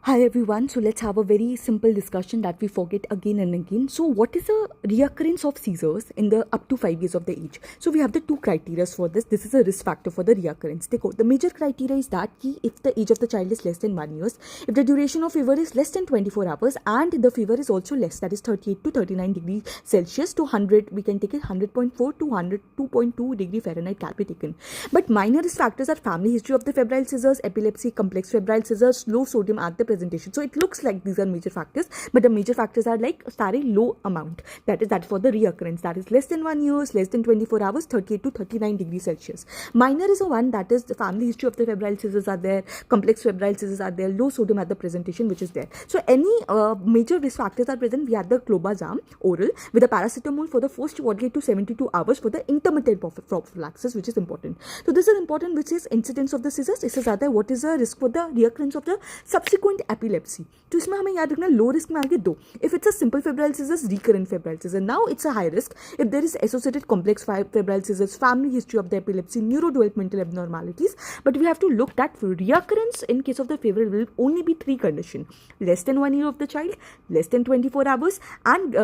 Hi everyone, so let's have a very simple discussion that we forget again and again. So what is a reoccurrence of seizures in the up to 5 years of the age? So we have the two criteria for this. This is a risk factor for the reoccurrence. The major criteria is that if the age of the child is less than 1 year, if the duration of fever is less than 24 hours and the fever is also less, that is 38 to 39 degrees Celsius to 100, we can take it 100.4 to 102.2 degree Fahrenheit can be taken. But minor risk factors are family history of the febrile seizures, epilepsy, complex febrile seizures, low sodium at the presentation. So it looks like these are major factors, but the major factors are like very low amount. That is for the reoccurrence. That is less than 1 year, less than 24 hours, 38 to 39 degrees Celsius. Minor is a one that is the family history of the febrile seizures are there, complex febrile seizures are there, low sodium at the presentation which is there. So any major risk factors are present. We have the clobazam oral with the paracetamol for the first 48 to 72 hours for the intermittent prophylaxis, which is important. So this is important, which is incidence of the seizures. इससे ज़्यादा what is the risk for the reoccurrence of the subsequent epilepsy. तो इसमें हमें याद रखना low risk में आगे दो. If it's a simple febrile seizures, recurrent febrile seizures, now it's a high risk. If there is associated complex febrile seizures, family history of the epilepsy, neurodevelopmental abnormalities, but we have to look that reoccurrence in case of the fever will only be three conditions: less than 1 year of the child, less than 24 hours, and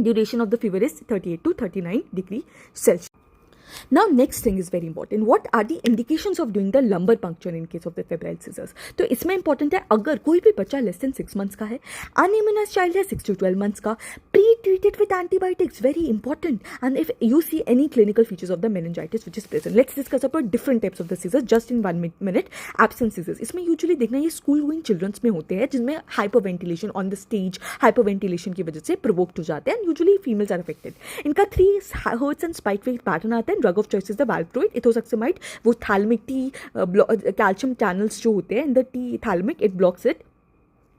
duration of the fever is 38 to 39 degree Celsius. Now next thing is very important. What are the indications of doing the lumbar puncture in case of the febrile seizures? तो इसमें important है अगर कोई भी बच्चा less than 6 months का है, unimmunized child है 6 to 12 months का, pre-treated with antibiotics, very important. And if you see any clinical features of the meningitis which is present, let's discuss about different types of the seizures just in 1 minute. Absence seizures, इसमें usually देखना ये school going childrens में होते हैं जिनमें hyperventilation on the stage, hyperventilation की वजह से provoked हो जाते हैं, and usually females are affected. इनका 3 hertz and spike wave pattern आता है. Drug of choice is the valproate, ethosuximide, वो थैलमिक टी कैल्शियम चैनल्स जो होते हैं in the T thalamic, it blocks it.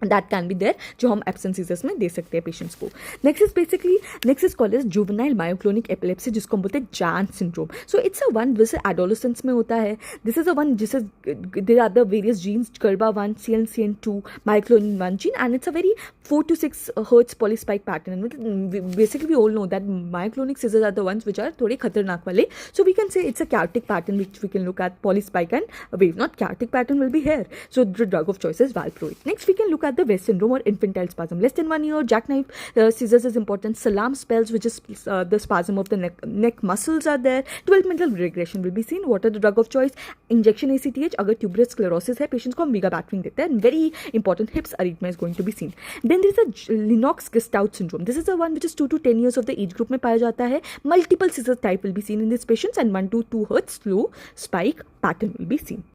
That can be there जो हम absence seizures में दे सकते हैं पेशेंट्स को. Next is called as juvenile myoclonic epilepsy, जिसको हम बोलते हैं Janz syndrome. So it's a one जिसे एडोलेसेंस में होता है. दिस इज अ वन जिसे there are the various genes, कर्बा1, CLCN2, myoclonin 1 gene, and it's a very 4 to 6 hertz polyspike pattern. Basically we all know that myoclonic scissors are the ones which are थोड़े खतरनाक वाले. So we can say it's a chaotic pattern which we can look at, polyspike and wave. Not chaotic pattern will be here. So the drug of choice is valproate. Next we can look at the West syndrome or infantile spasm. Less than 1 year, jackknife scissors is important. Salam spells, which is the spasm of the neck muscles are there. Developmental regression will be seen. What are the drug of choice? Injection ACTH. अगर tuberous sclerosis है patients को हम विगाबैक्ट्रिन देते हैं. Very important, hips arrhythmia is going to be seen. Then there is a Lennox-Gastaut syndrome. This is the one which is 2 to 10 years of the age group में पाया जाता है. Multiple scissors type will be seen in these patients, and 1 to 2 hertz slow spike pattern will be seen.